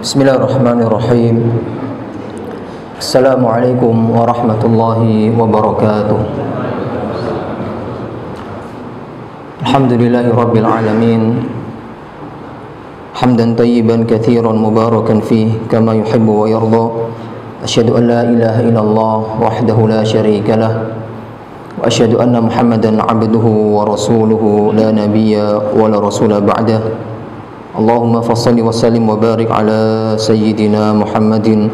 Bismillahirrahmanirrahim. Assalamualaikum warahmatullahi wabarakatuh. Alhamdulillahi rabbil alamin. Hamdan tayyiban katsiran mubarakan fih kama yuhibbu wa yarda. Asyhadu an la ilaha illallah wahdahu la syarika lah. Wa asyhadu anna Muhammadan abduhu wa rasuluhu la nabiyya wa la rasula ba'dah. Allahumma fassalli wa sallim wa barik ala sayyidina Muhammadin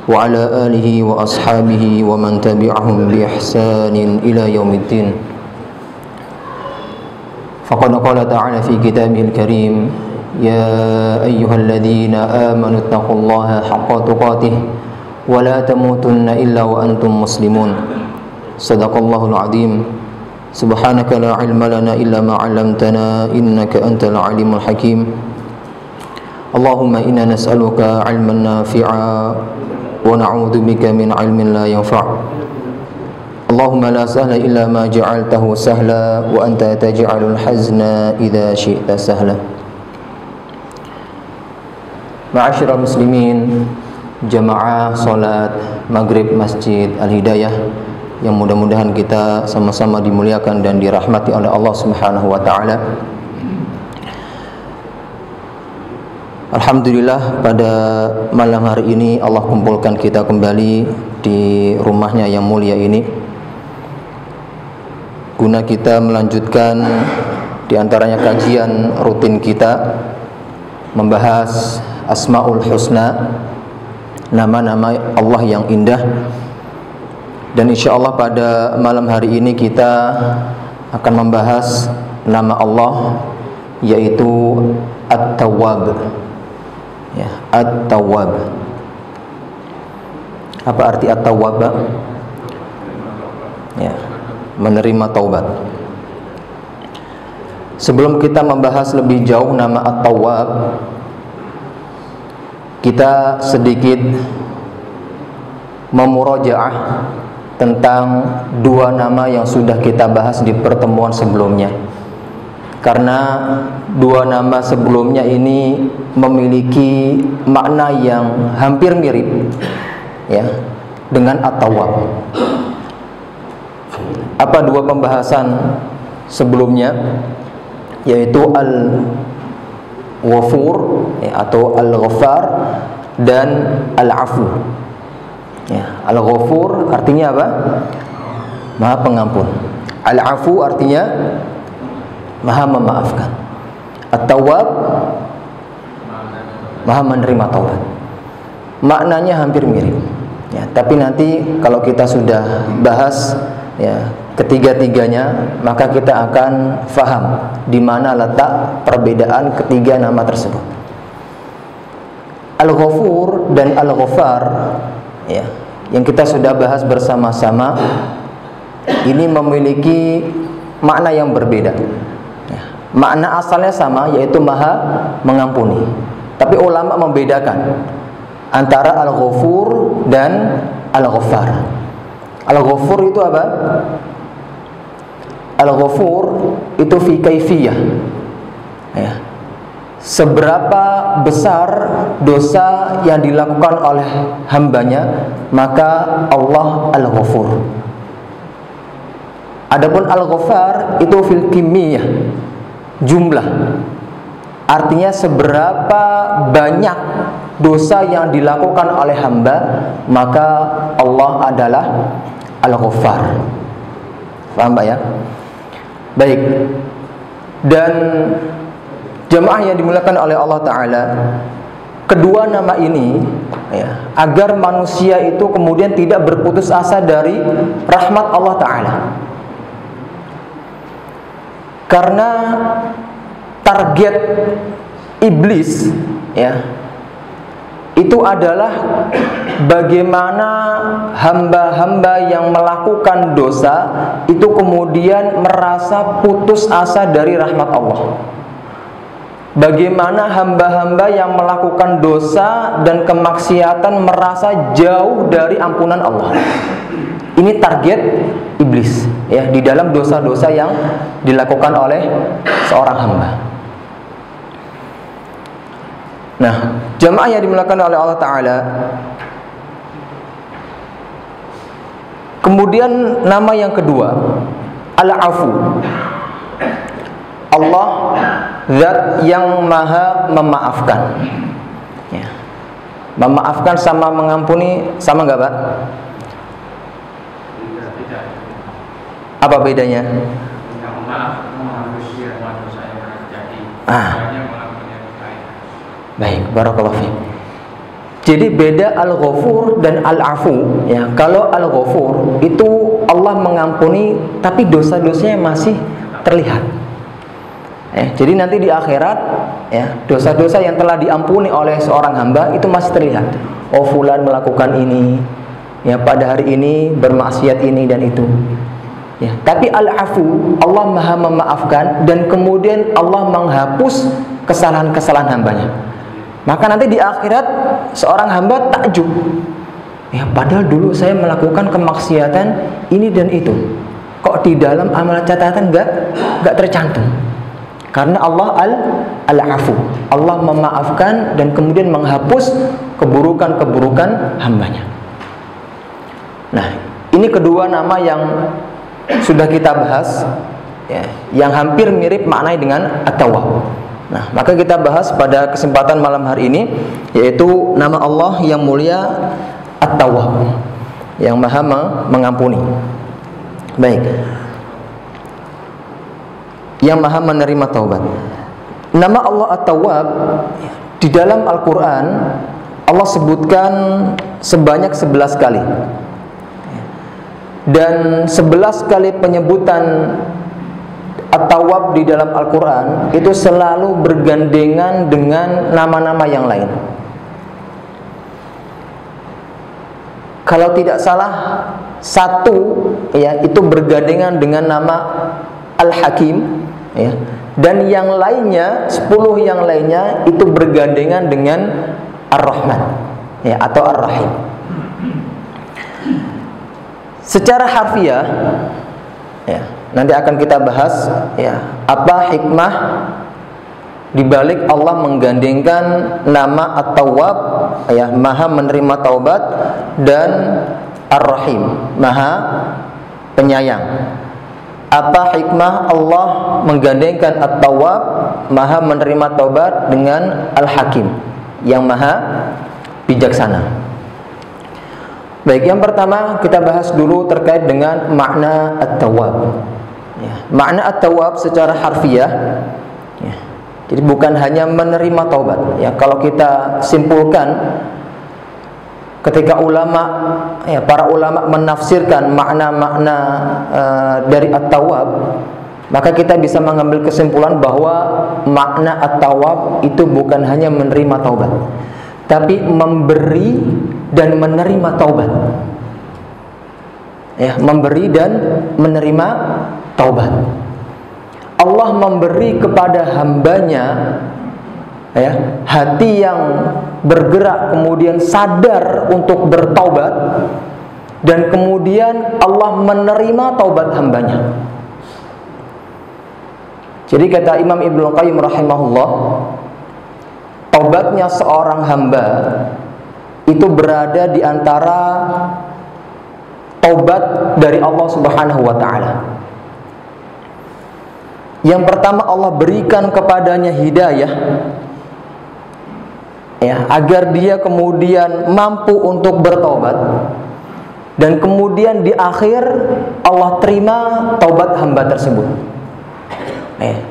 wa ala alihi wa ashabihi wa man tabi'ahum bi ihsanin ila yaumiddin. Faqad qala ta'ala fi kitabihil karim, ya ayyuhalladzina amanu taqullaha haqqa tuqatih wa la tamutunna illa wa antum muslimun. Sadaqallahul azim. Subhanaka la ilma lana illa ma 'allamtana innaka antal alimul hakim. Allahumma inna nas'aluka 'ilman nafi'a wa na'udzu bika min 'ilmin la yanfa'. Allahumma la sahla illa ma ja'altahu sahla wa anta taj'alul hazna idza syi'ta sahla. Ma'asyiral muslimin, jamaah salat maghrib Masjid Al-Hidayah yang mudah-mudahan kita sama-sama dimuliakan dan dirahmati oleh Allah Subhanahu wa taala. Alhamdulillah, pada malam hari ini Allah kumpulkan kita kembali di rumahnya yang mulia ini guna kita melanjutkan di antaranya kajian rutin kita membahas Asmaul Husna, nama-nama Allah yang indah. Dan insya Allah pada malam hari ini kita akan membahas nama Allah yaitu At-Tawwab. Ya, At-Tawwab. Apa arti At-Tawwab? Ya, menerima taubat. Sebelum kita membahas lebih jauh nama At-Tawwab, kita sedikit memurajaah tentang dua nama yang sudah kita bahas di pertemuan sebelumnya. Karena dua nama sebelumnya ini memiliki makna yang hampir mirip ya dengan At-Tawwab. Apa dua pembahasan sebelumnya? Yaitu Al-Ghafur ya, atau Al-Ghaffar dan Al-Afu. Ya, Al-Ghafur artinya apa? Maha pengampun. Al-Afu artinya Maha memaafkan. At-Tawwab Maha menerima taubat. Maknanya hampir mirip. Ya, tapi nanti kalau kita sudah bahas ya ketiga-tiganya, maka kita akan faham di mana letak perbedaan ketiga nama tersebut. Al-Ghafur dan Al-Ghaffar ya, yang kita sudah bahas bersama-sama ini memiliki makna yang berbeda ya. Makna asalnya sama, yaitu Maha mengampuni, tapi ulama membedakan antara Al-Ghafur dan Al-Ghaffar. Al-Ghafur itu apa? Al-Ghafur itu fi kaifiyah ya. Seberapa besar dosa yang dilakukan oleh hambanya, maka Allah Al-Ghafur. Adapun Al-Ghaffar itu fil kimiyah, jumlah. Artinya seberapa banyak dosa yang dilakukan oleh hamba, maka Allah adalah Al-Ghaffar. Paham Pak ya? Baik. Dan jemaah yang dimuliakan oleh Allah Ta'ala, kedua nama ini ya, agar manusia itu kemudian tidak berputus asa dari rahmat Allah Ta'ala. Karena target iblis ya, itu adalah bagaimana hamba-hamba yang melakukan dosa itu kemudian merasa putus asa dari rahmat Allah. Bagaimana hamba-hamba yang melakukan dosa dan kemaksiatan merasa jauh dari ampunan Allah. Ini target iblis ya, di dalam dosa-dosa yang dilakukan oleh seorang hamba. Nah, jamaah yang dimuliakan oleh Allah Ta'ala, kemudian nama yang kedua, Al-Afu. Allah zat yang maha memaafkan. Ya. Memaafkan sama mengampuni sama nggak, Pak? Tidak. Apa bedanya? Yang maaf menghapus semua dosa yang pernah terjadi. Hanya mengampuni yang lain. Baik, barakallahu fiik. Jadi beda Al-Ghafur dan Al-Afu. Ya, kalau Al-Ghafur itu Allah mengampuni tapi dosa-dosanya masih terlihat. Jadi nanti di akhirat, ya, dosa-dosa yang telah diampuni oleh seorang hamba itu masih terlihat. Oh, fulan melakukan ini, ya, pada hari ini bermaksiat ini dan itu. Ya, tapi Al-Afu, Allah maha memaafkan dan kemudian Allah menghapus kesalahan-kesalahan hambanya. Maka nanti di akhirat seorang hamba takjub. Ya, padahal dulu saya melakukan kemaksiatan ini dan itu. Kok di dalam amal catatan enggak tercantum? Karena Allah Al-Afu, Allah memaafkan dan kemudian menghapus keburukan-keburukan hambanya. Nah, ini kedua nama yang sudah kita bahas, ya, yang hampir mirip maknanya dengan At-Tawwab. Nah, maka kita bahas pada kesempatan malam hari ini, yaitu nama Allah yang mulia At-Tawwab, yang maha mengampuni. Baik, yang maha menerima taubat. Nama Allah At-Tawwab di dalam Al-Quran Allah sebutkan sebanyak 11 kali. Dan 11 kali penyebutan At-Tawwab di dalam Al-Quran itu selalu bergandengan dengan nama-nama yang lain. Kalau tidak salah, satu, ya, itu bergandengan dengan nama Al-Hakim, ya, dan yang lainnya, 10 yang lainnya itu bergandengan dengan Ar-Rahman, ya, atau Ar-Rahim. Secara harfiah, ya, nanti akan kita bahas, ya, apa hikmah dibalik Allah menggandengkan nama At-Tawwab, ya, maha menerima taubat, dan Ar-Rahim, maha penyayang. Apa hikmah Allah menggandengkan At-Tawwab, maha menerima taubat, dengan Al-Hakim, yang maha bijaksana. Baik, yang pertama kita bahas dulu terkait dengan makna At-Tawwab. Ya, makna At-Tawwab secara harfiah, ya, jadi bukan hanya menerima taubat. Ya, kalau kita simpulkan, ketika ulama, ya, para ulama menafsirkan makna-makna dari At-Tawwab, maka kita bisa mengambil kesimpulan bahwa makna At-Tawwab itu bukan hanya menerima taubat, tapi memberi dan menerima taubat. Ya, memberi dan menerima taubat. Allah memberi kepada hambanya, ya, hati yang bergerak kemudian sadar untuk bertaubat, dan kemudian Allah menerima taubat hambanya. Jadi kata Imam Ibnu Qayyim rahimahullah, taubatnya seorang hamba itu berada di antara taubat dari Allah Subhanahu wa taala. Yang pertama, Allah berikan kepadanya hidayah, ya, agar dia kemudian mampu untuk bertobat, dan kemudian di akhir Allah terima taubat hamba tersebut.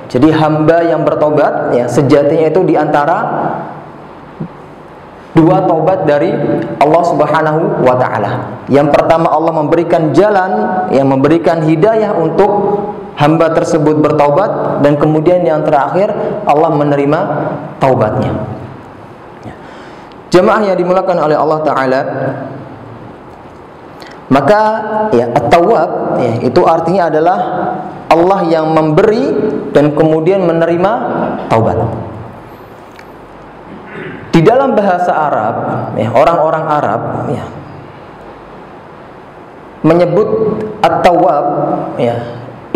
Jadi hamba yang bertobat, ya, sejatinya itu di antara dua taubat dari Allah Subhanahu wa taala. Yang pertama, Allah memberikan jalan, yang memberikan hidayah untuk hamba tersebut bertaubat, dan kemudian yang terakhir Allah menerima taubatnya. Jemaah yang dimuliakan oleh Allah taala, maka, ya, At-Tawwab, ya, itu artinya adalah Allah yang memberi dan kemudian menerima taubat. Di dalam bahasa Arab, ya, orang-orang Arab, ya, menyebut At-Tawwab, ya,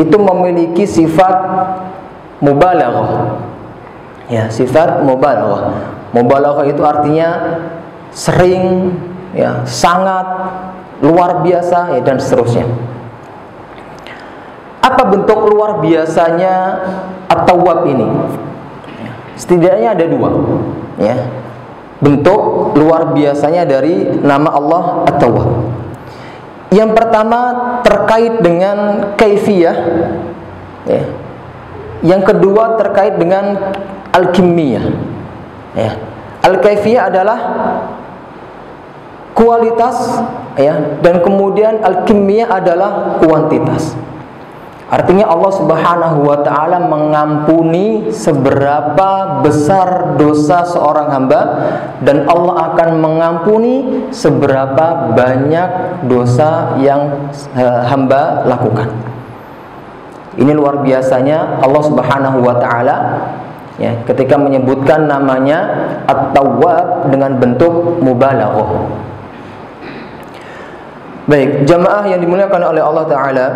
itu memiliki sifat mubalaghah, ya, sifat mubalaghah. Mubalaghah itu artinya sering, ya, sangat, luar biasa, ya, dan seterusnya. Apa bentuk luar biasanya At-Tawwab ini? Setidaknya ada dua, ya, bentuk luar biasanya dari nama Allah At-Tawwab. Yang pertama terkait dengan kaifiyah, ya. Yang kedua terkait dengan al-kimmiyah, ya. Al-kaifiyah adalah kualitas, ya, dan kemudian al-kimmiyah adalah kuantitas. Artinya Allah Subhanahu wa ta'ala mengampuni seberapa besar dosa seorang hamba, dan Allah akan mengampuni seberapa banyak dosa yang hamba lakukan. Ini luar biasanya Allah Subhanahu wa ta'ala, ya, ketika menyebutkan namanya At-Tawwab dengan bentuk mubalaghah. Baik, jamaah yang dimuliakan oleh Allah Ta'ala,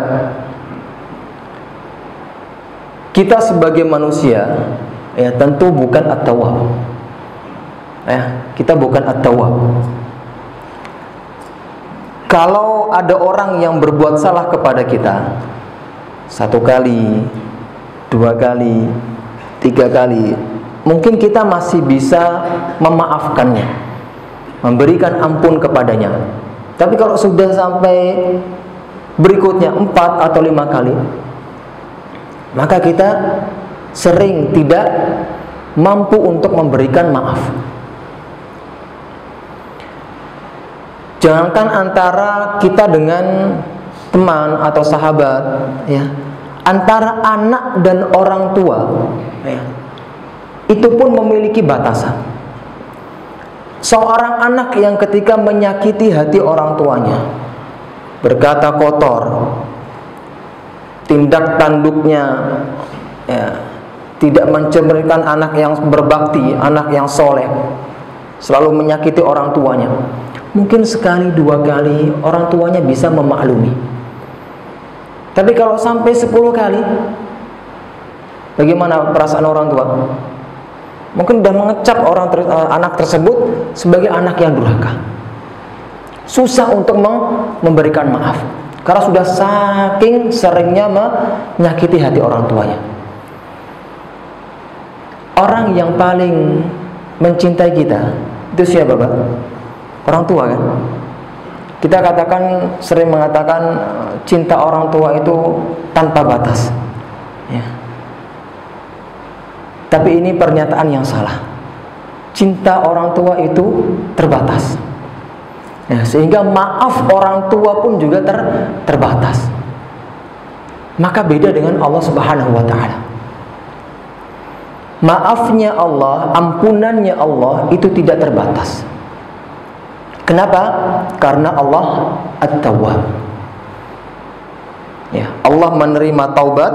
kita sebagai manusia, ya, tentu bukan At-Tawwab, ya, kita bukan At-Tawwab. Kalau ada orang yang berbuat salah kepada kita 1 kali, 2 kali, 3 kali, mungkin kita masih bisa memaafkannya, memberikan ampun kepadanya. Tapi kalau sudah sampai berikutnya 4 atau 5 kali, maka kita sering tidak mampu untuk memberikan maaf. Jangankan antara kita dengan teman atau sahabat, ya, antara anak dan orang tua, ya, itu pun memiliki batasan. Seorang anak yang ketika menyakiti hati orang tuanya, berkata kotor, tindak tanduknya, ya, tidak mencerminkan anak yang berbakti, anak yang soleh, selalu menyakiti orang tuanya. Mungkin sekali 2 kali orang tuanya bisa memaklumi. Tapi kalau sampai 10 kali, bagaimana perasaan orang tua? Mungkin sudah mengecap anak tersebut sebagai anak yang durhaka. Susah untuk memberikan maaf, karena sudah saking seringnya menyakiti hati orang tuanya. Orang yang paling mencintai kita itu siapa, Pak? Orang tua, kan? Kita katakan, sering mengatakan cinta orang tua itu tanpa batas, ya. Tapi ini pernyataan yang salah. Cinta orang tua itu terbatas, ya, sehingga maaf orang tua pun juga terbatas. Maka beda dengan Allah Subhanahu wa ta'ala. Maafnya Allah, ampunannya Allah itu tidak terbatas. Kenapa? Karena Allah At-Tawwab, ya, Allah menerima taubat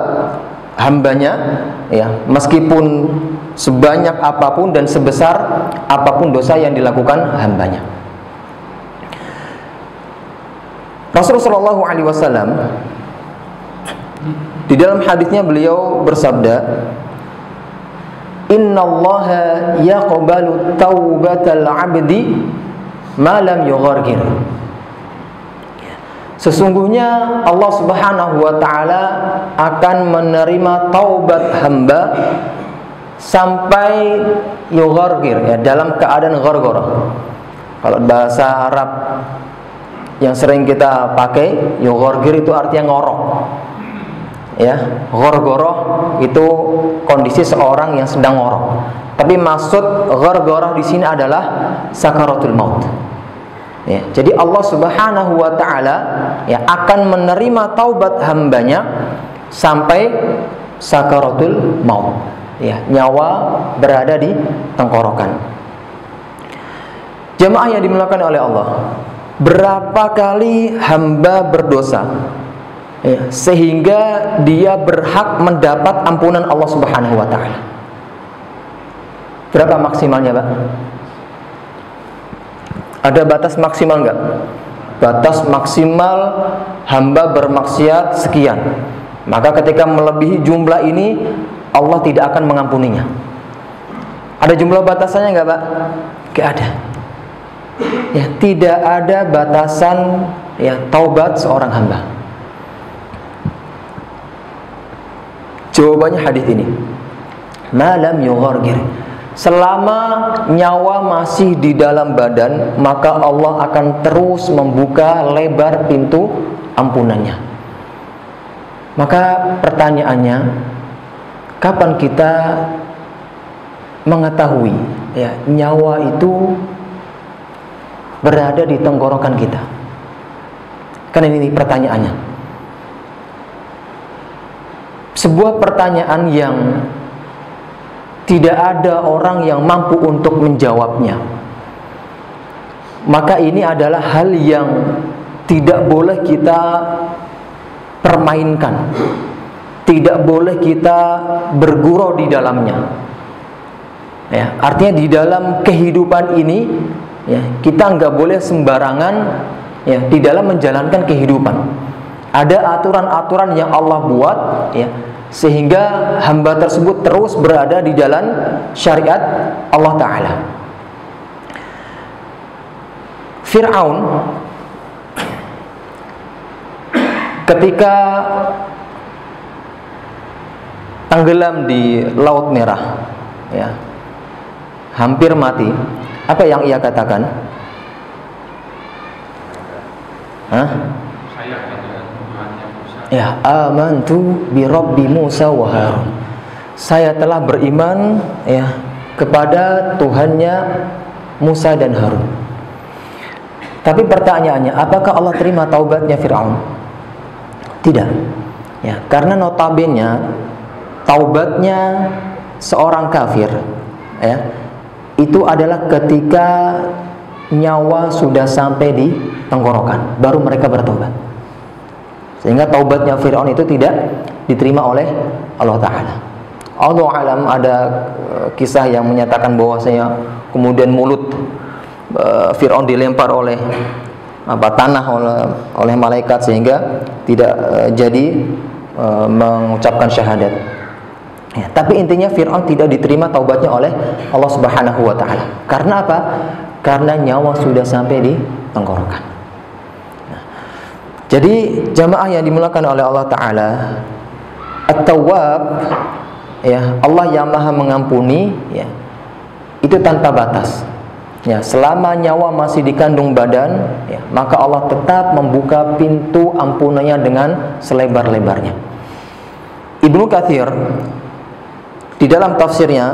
hambanya, ya, meskipun sebanyak apapun dan sebesar apapun dosa yang dilakukan hambanya. Rasulullah SAW di dalam hadisnya beliau bersabda, "Innallaha yaqbalu taubatal 'abdi ma lam yughargir." Sesungguhnya Allah Subhanahu wa ta'ala akan menerima taubat hamba sampai yughargir, ya, dalam keadaan ghargharah. Kalau bahasa Arab yang sering kita pakai, yughargir itu artinya ngorok, ya. Ghargharah itu kondisi seorang yang sedang ngorok. Tapi maksud ghargharah di sini adalah sakaratul maut. Ya, jadi Allah Subhanahu wa ta'ala, ya, akan menerima taubat hambanya sampai sakaratul maut, ya, nyawa berada di tenggorokan. Jemaah yang dimuliakan oleh Allah, berapa kali hamba berdosa, ya, sehingga dia berhak mendapat ampunan Allah Subhanahu wa ta'ala? Berapa maksimalnya, Pak? Ada batas maksimal enggak? Batas maksimal hamba bermaksiat sekian. Maka ketika melebihi jumlah ini, Allah tidak akan mengampuninya. Ada jumlah batasannya nggak Pak? Nggak ada. Ya, tidak ada batasan ya taubat seorang hamba. Jawabannya hadis ini. Malam yughargir. Selama nyawa masih di dalam badan, maka Allah akan terus membuka lebar pintu ampunannya. Maka pertanyaannya, kapan kita mengetahui ya nyawa itu berada di tenggorokan kita? Kan ini pertanyaannya. Sebuah pertanyaan yang tidak ada orang yang mampu untuk menjawabnya. Maka ini adalah hal yang tidak boleh kita permainkan, tidak boleh kita bergurau di dalamnya. Ya, artinya di dalam kehidupan ini, ya, kita nggak boleh sembarangan ya di dalam menjalankan kehidupan. Ada aturan-aturan yang Allah buat, ya, sehingga hamba tersebut terus berada di jalan syariat Allah Ta'ala. Fir'aun ketika tenggelam di Laut Merah, ya, hampir mati, apa yang ia katakan? Ya, amantu bi Rabbi Musa wa Harun. Saya telah beriman ya kepada Tuhannya Musa dan Harun. Tapi pertanyaannya, apakah Allah terima taubatnya Fir'aun? Tidak. Ya, karena notabene taubatnya seorang kafir ya itu adalah ketika nyawa sudah sampai di tenggorokan, baru mereka bertobat. Sehingga taubatnya Fir'aun itu tidak diterima oleh Allah Ta'ala. Allah alam, ada kisah yang menyatakan bahwasanya kemudian mulut Fir'aun dilempar oleh tanah oleh malaikat sehingga tidak jadi mengucapkan syahadat. Ya, tapi intinya Fir'aun tidak diterima taubatnya oleh Allah Subhanahu wa Ta'ala. Karena apa? Karena nyawa sudah sampai di tenggorokan. Jadi jamaah yang dimuliakan oleh Allah Ta'ala, At-Tawwab, ya, Allah yang maha mengampuni, ya, itu tanpa batas. Ya, selama nyawa masih dikandung badan, ya, maka Allah tetap membuka pintu ampunannya dengan selebar-lebarnya. Ibnu Katsir di dalam tafsirnya,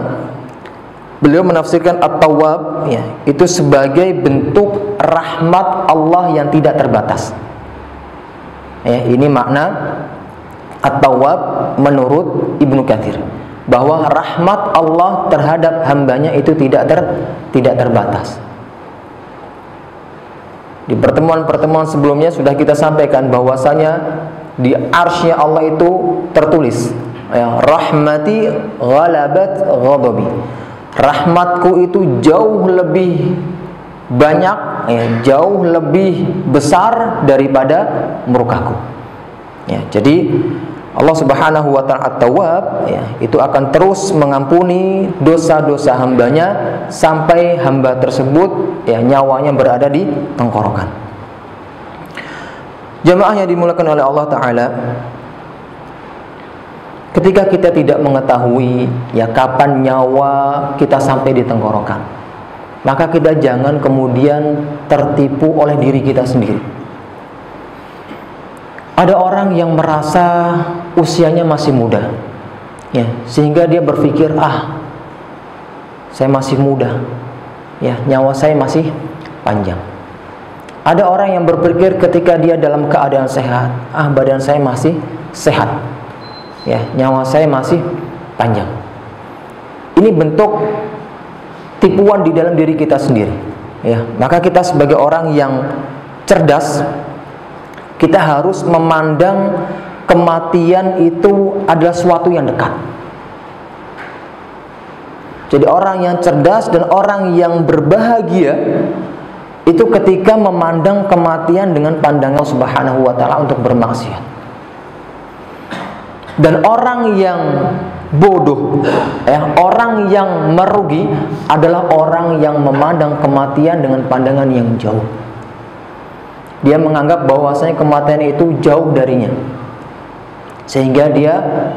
beliau menafsirkan At-Tawwab ya, itu sebagai bentuk rahmat Allah yang tidak terbatas. Ya, ini makna At-Tawwab menurut Ibnu Katsir, bahwa rahmat Allah terhadap hambanya itu tidak terbatas. Di pertemuan-pertemuan sebelumnya sudah kita sampaikan bahwasanya di arsy Allah itu tertulis ya, rahmati ghalabat ghadabi. Rahmatku itu jauh lebih banyak, ya, jauh lebih besar daripada murkaku. Ya, jadi Allah Subhanahu wa Ta'ala At-Tawwab ya, itu akan terus mengampuni dosa-dosa hambanya sampai hamba tersebut ya nyawanya berada di tenggorokan. Jamaah yang dimuliakan oleh Allah Ta'ala, ketika kita tidak mengetahui ya kapan nyawa kita sampai di tenggorokan, maka kita jangan kemudian tertipu oleh diri kita sendiri. Ada orang yang merasa usianya masih muda, ya, sehingga dia berpikir, saya masih muda, ya, nyawa saya masih panjang. Ada orang yang berpikir ketika dia dalam keadaan sehat, badan saya masih sehat, ya, nyawa saya masih panjang. Ini bentuk tipuan di dalam diri kita sendiri, ya. Maka kita sebagai orang yang cerdas, kita harus memandang kematian itu adalah suatu yang dekat. Jadi orang yang cerdas dan orang yang berbahagia itu ketika memandang kematian dengan pandangan Subhanahu wa Ta'ala untuk bermaksiat. Dan orang yang bodoh. Orang yang merugi adalah orang yang memandang kematian dengan pandangan yang jauh. Dia menganggap bahwasanya kematian itu jauh darinya, sehingga dia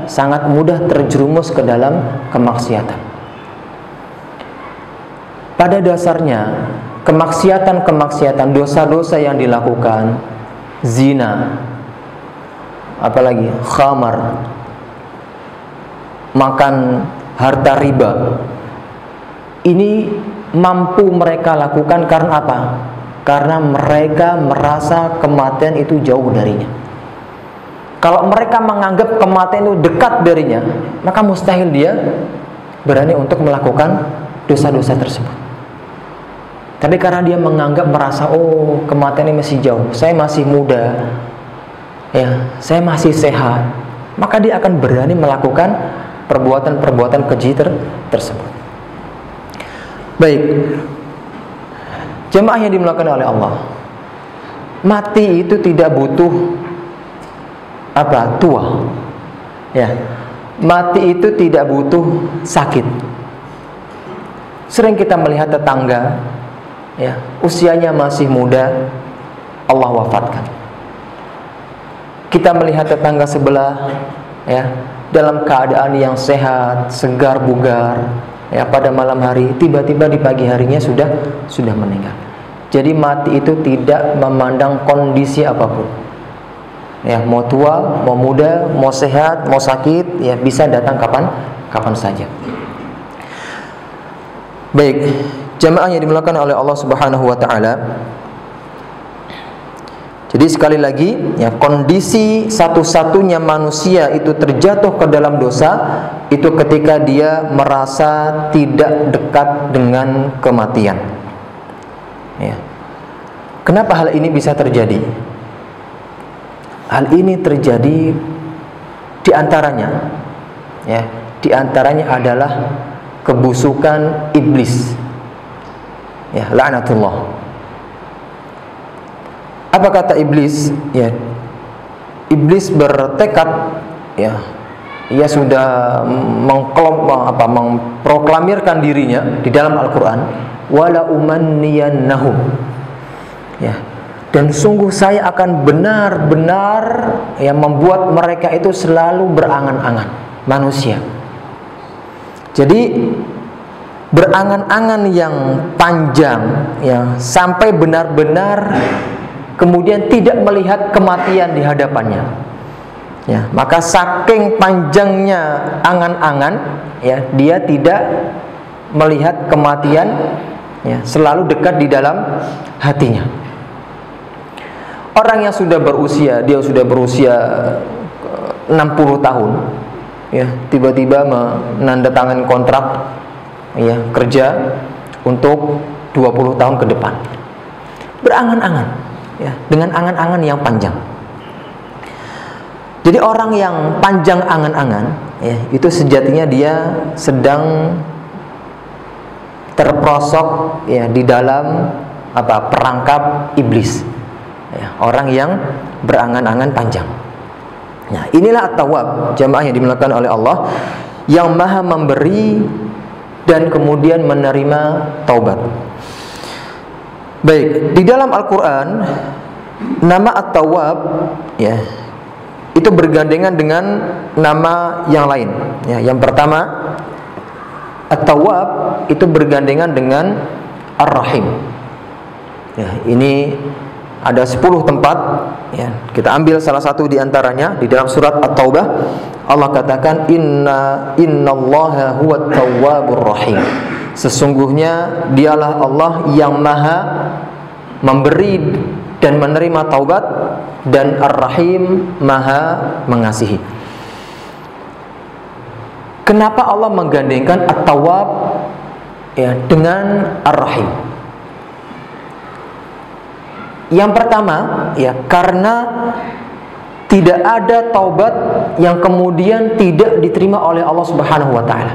sangat mudah terjerumus ke dalam kemaksiatan. Pada dasarnya, kemaksiatan, dosa-dosa yang dilakukan, zina, apalagi khamar, makan harta riba, ini mampu mereka lakukan karena apa? Karena mereka merasa kematian itu jauh darinya. Kalau mereka menganggap kematian itu dekat darinya, maka mustahil dia berani untuk melakukan dosa-dosa tersebut. Tapi karena dia menganggap, merasa, oh kematian ini masih jauh, saya masih muda, saya masih sehat, maka dia akan berani melakukan perbuatan-perbuatan keji tersebut. Baik, jemaah yang dimuliakan oleh Allah, mati itu tidak butuh tua. Mati itu tidak butuh sakit. Sering kita melihat tetangga, usianya masih muda, Allah wafatkan. Kita melihat tetangga sebelah, dalam keadaan yang sehat, segar bugar, pada malam hari, tiba-tiba di pagi harinya sudah meninggal. Jadi mati itu tidak memandang kondisi apapun. Mau tua, mau muda, mau sehat, mau sakit, bisa datang kapan saja. Baik, jamaah yang dimuliakan oleh Allah Subhanahu wa taala. Jadi sekali lagi, kondisi satu-satunya manusia itu terjatuh ke dalam dosa itu ketika dia merasa tidak dekat dengan kematian. Kenapa hal ini bisa terjadi? Hal ini terjadi di antaranya adalah kebusukan iblis. Laknatullah. Apa kata iblis? Iblis bertekad, ia sudah memproklamirkan dirinya di dalam Al-Quran, wala umanniyannahum, dan sungguh saya akan benar-benar membuat mereka itu selalu berangan-angan manusia. Jadi berangan-angan yang panjang, sampai benar-benar kemudian tidak melihat kematian di hadapannya. Maka saking panjangnya angan-angan, dia tidak melihat kematian, selalu dekat di dalam hatinya. Orang yang sudah berusia, dia sudah berusia 60 tahun, tiba-tiba menandatangani kontrak kerja untuk 20 tahun ke depan. Berangan-angan, dengan angan-angan yang panjang. Jadi orang yang panjang angan-angan, itu sejatinya dia sedang terperosok di dalam perangkap iblis. Orang yang berangan-angan panjang. Nah, inilah at-tawwab, jamaah yang dimuliakan oleh Allah, yang maha memberi dan kemudian menerima taubat. Baik, di dalam Al-Quran nama at-tawwab itu bergandengan dengan nama yang lain. Yang pertama, at-tawwab itu bergandengan dengan ar-rahim. Ini ada 10 tempat, kita ambil salah satu di antaranya di dalam surat At-Taubah. Allah katakan innallaha huwat tawwabur rahim. Sesungguhnya dialah Allah yang maha memberi dan menerima taubat, dan ar-rahim, maha mengasihi. Kenapa Allah menggandengkan at-tawwab dengan ar-rahim? Yang pertama, karena tidak ada taubat yang kemudian tidak diterima oleh Allah Subhanahu wa taala.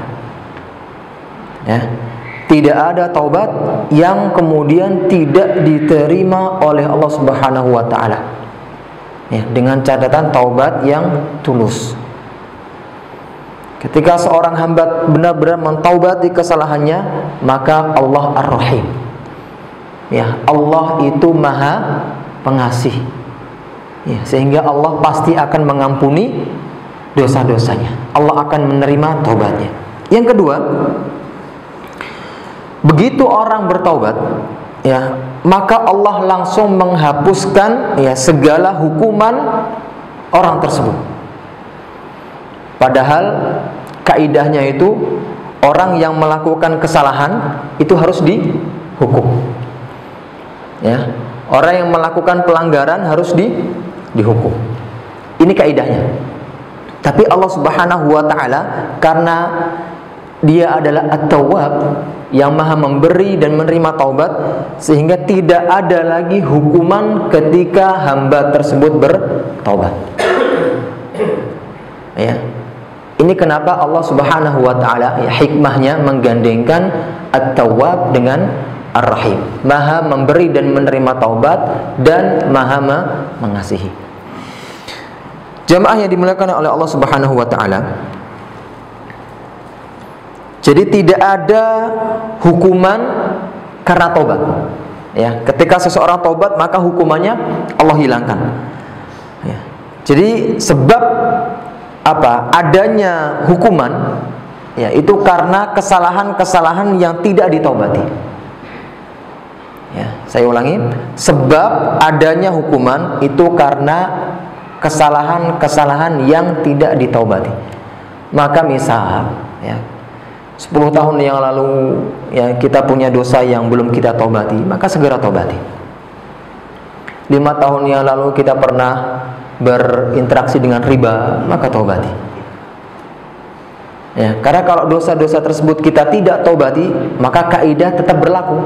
Tidak ada taubat yang kemudian tidak diterima oleh Allah Subhanahu wa taala. Dengan catatan taubat yang tulus. Ketika seorang hamba benar-benar mentaubati kesalahannya, maka Allah Ar-Rahim. Ya, Allah itu Maha Pengasih. Ya, sehingga Allah pasti akan mengampuni dosa-dosanya. Allah akan menerima taubatnya. Yang kedua, begitu orang bertaubat, ya, maka Allah langsung menghapuskan ya segala hukuman orang tersebut. Padahal kaidahnya itu orang yang melakukan kesalahan itu harus dihukum. Ya, orang yang melakukan pelanggaran harus dihukum. Ini kaidahnya. Tapi Allah Subhanahu wa taala karena Dia adalah At-Tawwab, yang Maha memberi dan menerima taubat, sehingga tidak ada lagi hukuman ketika hamba tersebut bertaubat. Ya. Ini kenapa Allah Subhanahu wa taala ya, hikmahnya menggandengkan At-Tawwab dengan Ar-Rahim. Maha memberi dan menerima taubat dan Maha mengasihi. Jamaah yang dimuliakan oleh Allah Subhanahu wa taala. Jadi tidak ada hukuman karena taubat. Ya, ketika seseorang taubat maka hukumannya Allah hilangkan. Ya. Jadi sebab apa adanya hukuman ya itu karena kesalahan-kesalahan yang tidak ditaubati. Ya, saya ulangi, sebab adanya hukuman itu karena kesalahan-kesalahan yang tidak ditaubati. Maka misal ya 10 tahun yang lalu ya kita punya dosa yang belum kita taubati, maka segera taubati. 5 tahun yang lalu kita pernah berinteraksi dengan riba, maka taubati. Ya, karena kalau dosa-dosa tersebut kita tidak taubati, maka kaidah tetap berlaku.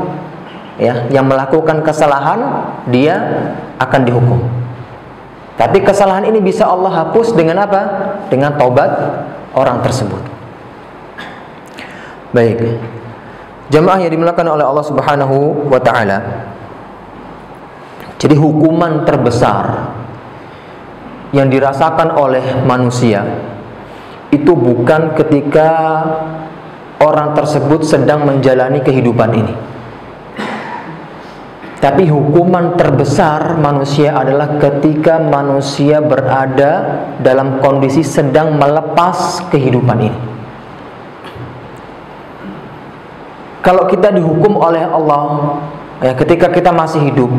Ya, yang melakukan kesalahan dia akan dihukum. Tapi kesalahan ini bisa Allah hapus dengan apa? Dengan taubat orang tersebut. Baik. Jamaah yang dimuliakan oleh Allah Subhanahu wa taala. Jadi hukuman terbesar yang dirasakan oleh manusia itu bukan ketika orang tersebut sedang menjalani kehidupan ini. Tapi hukuman terbesar manusia adalah ketika manusia berada dalam kondisi sedang melepas kehidupan ini. Kalau kita dihukum oleh Allah ya, ketika kita masih hidup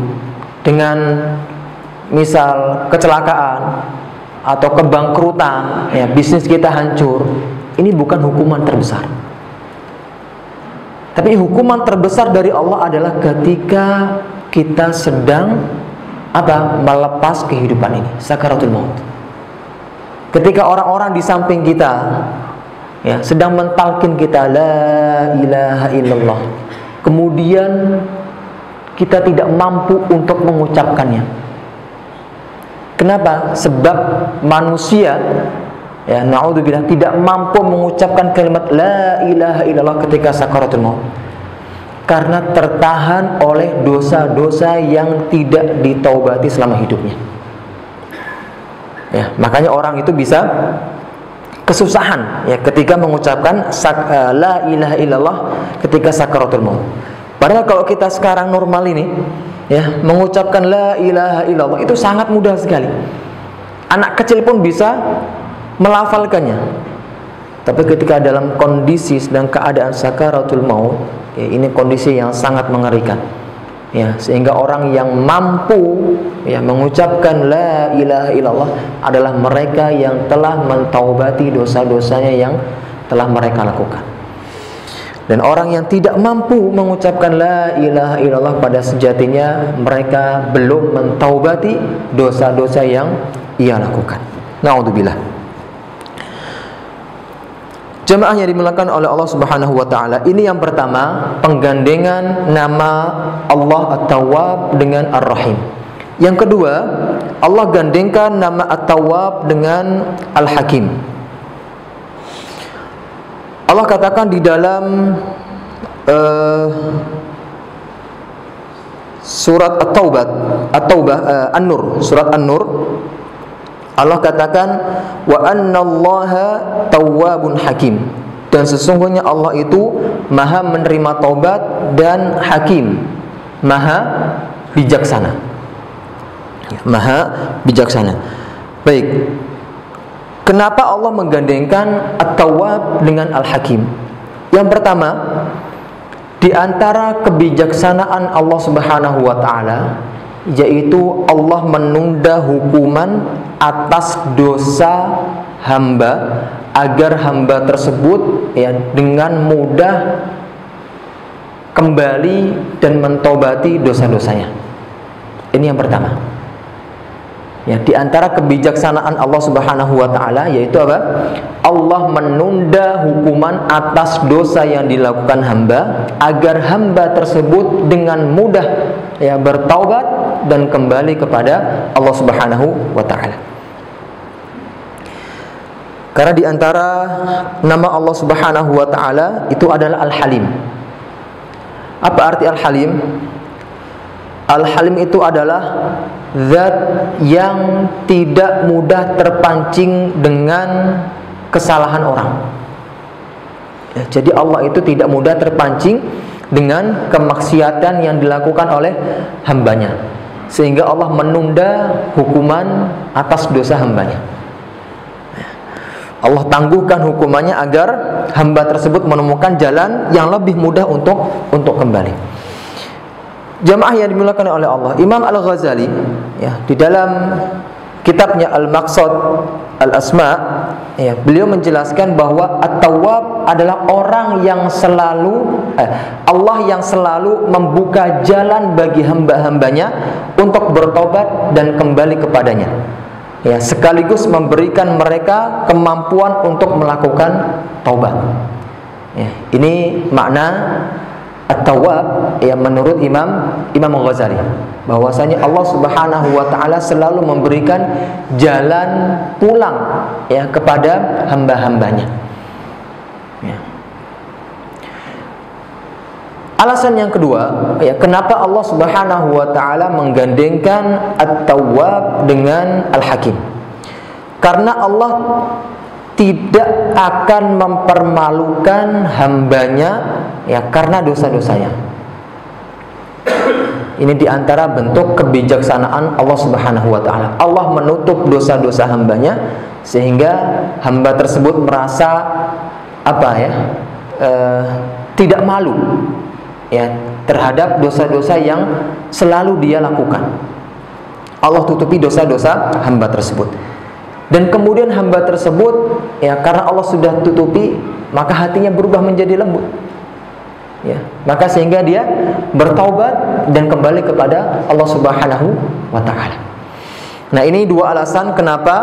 dengan misal kecelakaan atau kebangkrutan, ya, bisnis kita hancur, ini bukan hukuman terbesar. Tapi hukuman terbesar dari Allah adalah ketika kita sedang apa? Melepas kehidupan ini, sakaratul maut. Ketika orang-orang di samping kita ya sedang mentalkin kita la ilaha illallah, kemudian kita tidak mampu untuk mengucapkannya. Kenapa? Sebab manusia ya naudzubillah tidak mampu mengucapkan kalimat la ilaha illallah ketika sakaratul maut, karena tertahan oleh dosa-dosa yang tidak ditaubati selama hidupnya. Ya, makanya orang itu bisa kesusahan ya ketika mengucapkan la ilaha illallah ketika sakaratul maut. Padahal kalau kita sekarang normal ini ya mengucapkan la ilaha illallah itu sangat mudah sekali. Anak kecil pun bisa melafalkannya. Tapi ketika dalam kondisi sedang keadaan sakaratul maut, ya, ini kondisi yang sangat mengerikan. Ya, sehingga orang yang mampu ya mengucapkan la ilaha illallah adalah mereka yang telah mentaubati dosa-dosanya yang telah mereka lakukan. Dan orang yang tidak mampu mengucapkan la ilaha illallah pada sejatinya mereka belum mentaubati dosa-dosa yang ia lakukan. Naudzubillah. Jamaah yang dimuliakan oleh Allah Subhanahu wa taala, ini yang pertama, penggandengan nama Allah At-Tawwab dengan Ar-Rahim. Yang kedua, Allah gandengkan nama At-Tawwab dengan Al-Hakim. Allah katakan di dalam surat At-Taubah, An-Nur, surat An-Nur Allah katakan wa annallaha tawwabun hakim, dan sesungguhnya Allah itu maha menerima taubat dan hakim, maha bijaksana. Maha bijaksana. Baik. Kenapa Allah menggandengkan At-Tawwab dengan Al-Hakim? Yang pertama, di antara kebijaksanaan Allah Subhanahu wa taala, yaitu Allah menunda hukuman atas dosa hamba agar hamba tersebut dengan mudah kembali dan mentobati dosa-dosanya. Ini yang pertama. Di antara kebijaksanaan Allah Subhanahu wa taala yaitu apa? Allah menunda hukuman atas dosa yang dilakukan hamba agar hamba tersebut dengan mudah bertaubat dan kembali kepada Allah Subhanahu wa taala. Karena di antara nama Allah Subhanahu wa taala itu adalah Al-Halim. Apa arti Al-Halim? Al-Halim itu adalah zat yang tidak mudah terpancing dengan kesalahan orang. Jadi Allah itu tidak mudah terpancing dengan kemaksiatan yang dilakukan oleh hambanya, sehingga Allah menunda hukuman atas dosa hambanya. Allah tangguhkan hukumannya agar hamba tersebut menemukan jalan yang lebih mudah untuk kembali. Jamaah yang dimuliakan oleh Allah, Imam Al-Ghazali di dalam kitabnya Al-Maqsad Al-Asma, beliau menjelaskan bahwa At-Tawwab adalah orang yang selalu Allah yang selalu membuka jalan bagi hamba-hambanya untuk bertobat dan kembali kepadanya, sekaligus memberikan mereka kemampuan untuk melakukan taubat. Ini makna At-Tawwab menurut Imam Al-Ghazali, bahwasanya Allah Subhanahu wa taala selalu memberikan jalan pulang kepada hamba-hambanya. Alasan yang kedua, kenapa Allah Subhanahu wa taala menggandengkan At-Tawwab dengan Al-Hakim? Karena Allah tidak akan mempermalukan hambanya karena dosa-dosanya. Ini diantara bentuk kebijaksanaan Allah Subhanahu wa taala. Allah menutup dosa-dosa hambanya sehingga hamba tersebut merasa tidak malu terhadap dosa-dosa yang selalu dia lakukan. Allah tutupi dosa-dosa hamba tersebut. Dan kemudian hamba tersebut karena Allah sudah tutupi, maka hatinya berubah menjadi lembut. Maka sehingga dia bertaubat dan kembali kepada Allah Subhanahu wa taala. Nah, ini dua alasan kenapa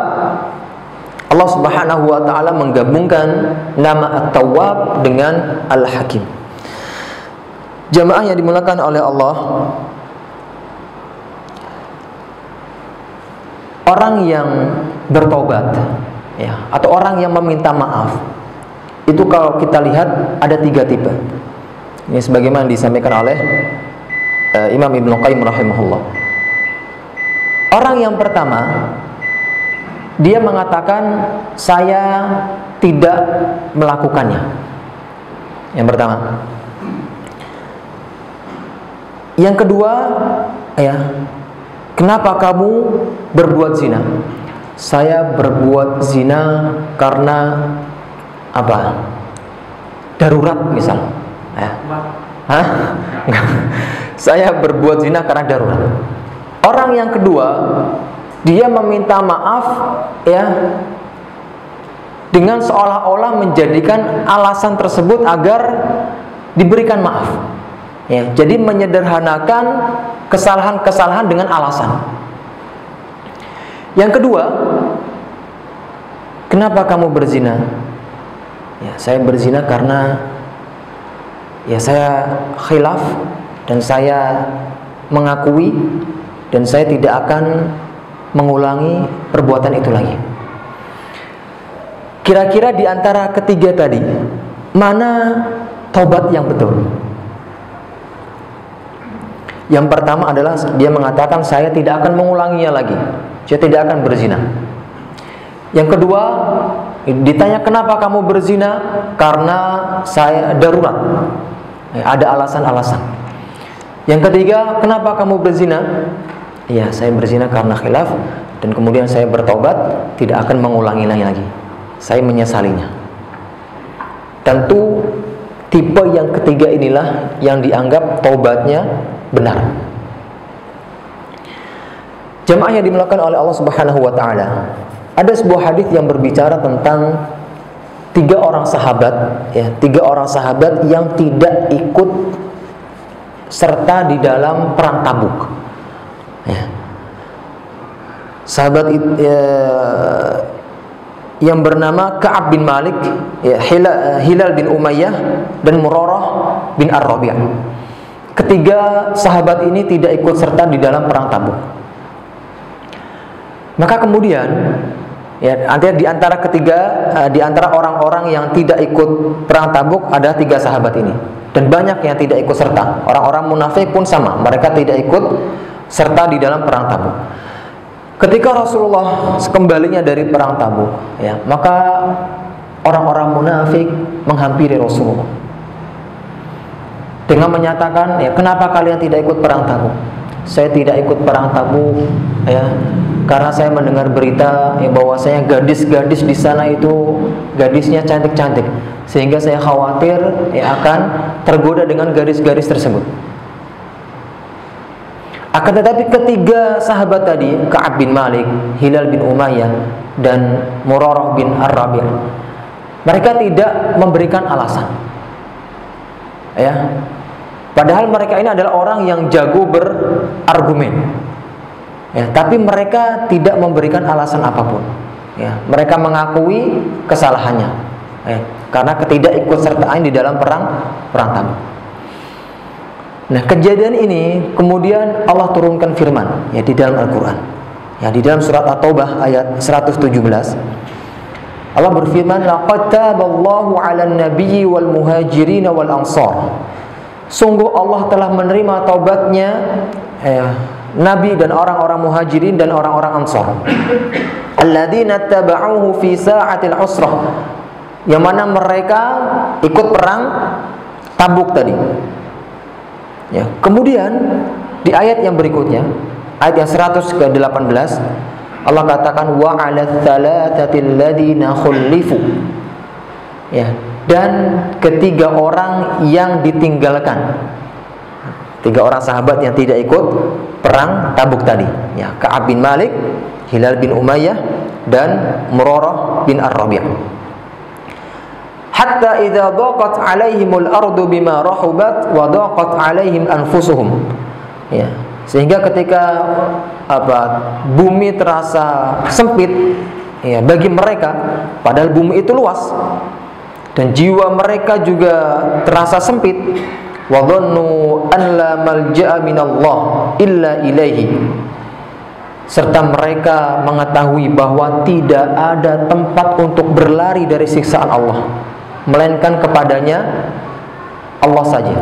Allah Subhanahu wa taala menggabungkan nama At-Tawwab dengan Al-Hakim. Jamaah yang dimuliakan oleh Allah, orang yang bertobat atau orang yang meminta maaf itu kalau kita lihat ada 3 tipe. Ini sebagaimana disampaikan oleh Imam Ibnu Qayyim rahimahullah. Orang yang pertama, dia mengatakan saya tidak melakukannya. Yang pertama. Yang kedua, kenapa kamu berbuat zina? Saya berbuat zina karena darurat misal. Saya berbuat zina karena darurat. Orang yang kedua, dia meminta maaf dengan seolah-olah menjadikan alasan tersebut agar diberikan maaf. Jadi menyederhanakan kesalahan-kesalahan dengan alasan. Yang kedua, kenapa kamu berzina? Saya berzina karena saya khilaf dan saya mengakui dan saya tidak akan mengulangi perbuatan itu lagi. Kira-kira di antara ketiga tadi, mana taubat yang betul? Yang pertama adalah dia mengatakan saya tidak akan mengulanginya lagi, saya tidak akan berzina. Yang kedua, ditanya kenapa kamu berzina? Karena saya darurat. Ada alasan-alasan. Yang ketiga, kenapa kamu berzina? Ya, saya berzina karena khilaf dan kemudian saya bertobat, tidak akan mengulangi lagi. Saya menyesalinya. Tentu tipe yang ketiga inilah yang dianggap taubatnya benar. Jamaah yang dimuliakan oleh Allah Subhanahu wa taala, ada sebuah hadis yang berbicara tentang 3 orang sahabat, ya, 3 orang sahabat yang tidak ikut serta di dalam perang Tabuk. Ya. Sahabat yang bernama Ka'ab bin Malik, ya, Hilal bin Umayyah, dan Murarah bin Ar-Rabi'. Ketiga sahabat ini tidak ikut serta di dalam perang Tabuk. Maka kemudian, ya, di antara orang-orang yang tidak ikut perang Tabuk ada 3 sahabat ini, dan banyak yang tidak ikut serta. Orang-orang munafik pun sama, mereka tidak ikut serta di dalam perang Tabuk. Ketika Rasulullah kembalinya dari perang Tabuk, ya, maka orang-orang munafik menghampiri Rasulullah dengan menyatakan, ya, kenapa kalian tidak ikut perang Tabuk? Saya tidak ikut perang Tabuk, ya, karena saya mendengar berita, ya, bahwasanya gadis-gadis di sana itu gadisnya cantik-cantik, sehingga saya khawatir, ya, akan tergoda dengan gadis-gadis tersebut. Akan tetapi ketiga sahabat tadi, Ka'ab bin Malik, Hilal bin Umayyah, dan Murarah bin Ar-Rabi', mereka tidak memberikan alasan. Ya. Padahal mereka ini adalah orang yang jago berargumen. Ya, tapi mereka tidak memberikan alasan apapun. Ya, mereka mengakui kesalahannya. Ya, karena ketidakikutsertaan di dalam perang Tabuk. Nah, kejadian ini kemudian Allah turunkan firman, ya, di dalam Al-Quran, ya, di dalam surat At-Taubah ayat 117. Allah berfirman, laqad taballahu 'alan nabiyyi wal muhajirin wal ansar. Sungguh Allah telah menerima taubatnya, Nabi dan orang-orang muhajirin dan orang-orang ansar. Alladzina taba'uhu fi sa'atil usrah, yang mana mereka ikut perang Tabuk tadi. Ya, kemudian di ayat yang berikutnya, ayat yang 118, Allah katakan wa 'alal thalathatil ladzina khulifu. Ya, dan ketiga orang yang ditinggalkan. 3 orang sahabat yang tidak ikut perang Tabuk tadi, ya, Ka'ab bin Malik, Hilal bin Umayyah, dan Murarah bin Ar-Rabi'. Hatta idza daqat 'alaihimul ardu bima rahubat wa daqat 'alaihim anfusuhum. Ya, sehingga ketika bumi terasa sempit, ya, bagi mereka, padahal bumi itu luas, dan jiwa mereka juga terasa sempit. Wa dhannu an la malja'a minallah illa ilaihi. Serta mereka mengetahui bahwa tidak ada tempat untuk berlari dari siksaan Allah, melainkan kepadanya Allah saja.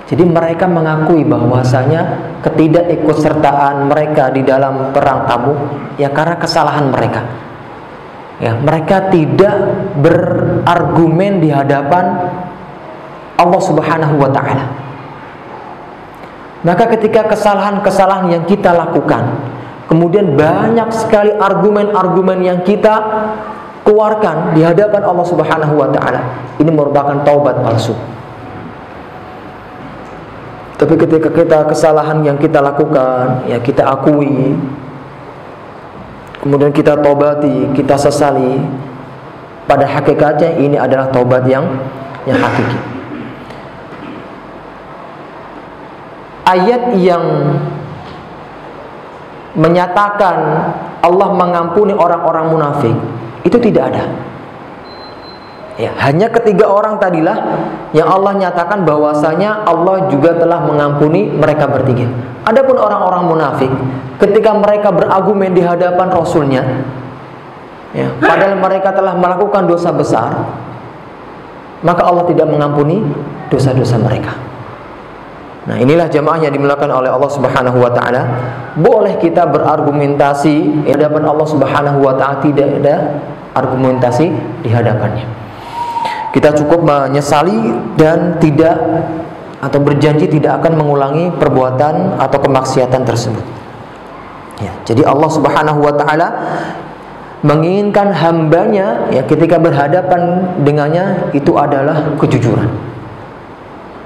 Jadi mereka mengakui bahwasanya ketidakikutsertaan mereka di dalam perang Tabuk, ya, karena kesalahan mereka. Ya, mereka tidak berargumen di hadapan Allah Subhanahu wa taala. Maka ketika kesalahan-kesalahan yang kita lakukan, kemudian banyak sekali argumen-argumen yang kita keluarkan di hadapan Allah Subhanahu wa taala, ini merupakan taubat palsu. Tapi ketika kesalahan yang kita lakukan, ya, kita akui, kemudian kita taubati, kita sesali, pada hakikatnya ini adalah taubat yang hakiki. Ayat yang menyatakan Allah mengampuni orang-orang munafik itu tidak ada. Ya, hanya ketiga orang tadilah yang Allah nyatakan bahwasanya Allah juga telah mengampuni mereka bertiga. Adapun orang-orang munafik, ketika mereka berargumen di hadapan Rasulnya, ya, padahal mereka telah melakukan dosa besar, maka Allah tidak mengampuni dosa-dosa mereka. Nah, inilah jamaah yang dimuliakan oleh Allah Subhanahu wa taala. Boleh kita berargumentasi di hadapan Allah Subhanahu wa taala, tidak ada argumentasi di hadapannya. Kita cukup menyesali dan tidak atau berjanji tidak akan mengulangi perbuatan atau kemaksiatan tersebut. Ya, jadi Allah Subhanahu wa taala menginginkan hambanya ya ketika berhadapan dengannya itu adalah kejujuran.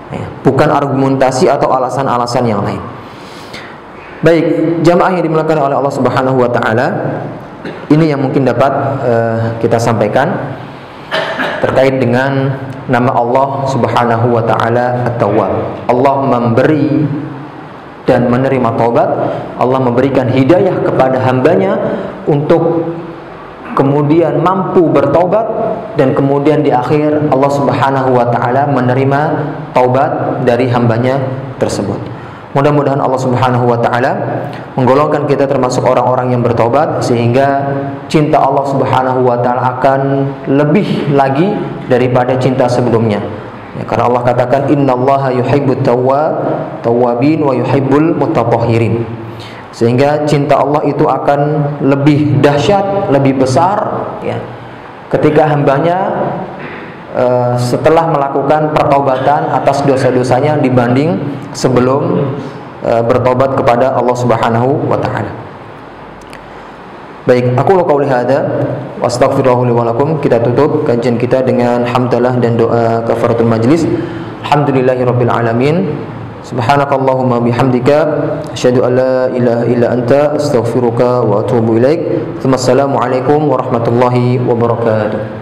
Ya, bukan argumentasi atau alasan-alasan yang lain. Baik, jamaah yang dimuliakan oleh Allah Subhanahu wa taala, ini yang mungkin dapat kita sampaikan terkait dengan nama Allah Subhanahu wa taala At-Tawwab. Allah memberi dan menerima taubat. Allah memberikan hidayah kepada hambanya untuk kemudian mampu bertaubat, dan kemudian di akhir Allah Subhanahu wa taala menerima taubat dari hambanya tersebut. Mudah-mudahan Allah Subhanahu wa taala menggolongkan kita termasuk orang-orang yang bertaubat, sehingga cinta Allah Subhanahu wa taala akan lebih lagi daripada cinta sebelumnya. Ya, karena Allah katakan innallaha yuhibbut tawwabin wa yuhibbul mutatahhirin. Sehingga cinta Allah itu akan lebih dahsyat, lebih besar ya, ketika hambanya setelah melakukan pertaubatan atas dosa-dosanya dibanding sebelum bertobat kepada Allah Subhanahu wa taala. Baik, aku qauli hadza wa astaghfirullaha li wa lakum. Kita tutup kajian kita dengan hamdalah dan doa kafaratul majlis. Alhamdulillahirabbil alamin. Subhanakallahumma bihamdika asyhadu an la ilaha illa anta astaghfiruka wa atubu ilaik. Assalamualaikum warahmatullahi wabarakatuh.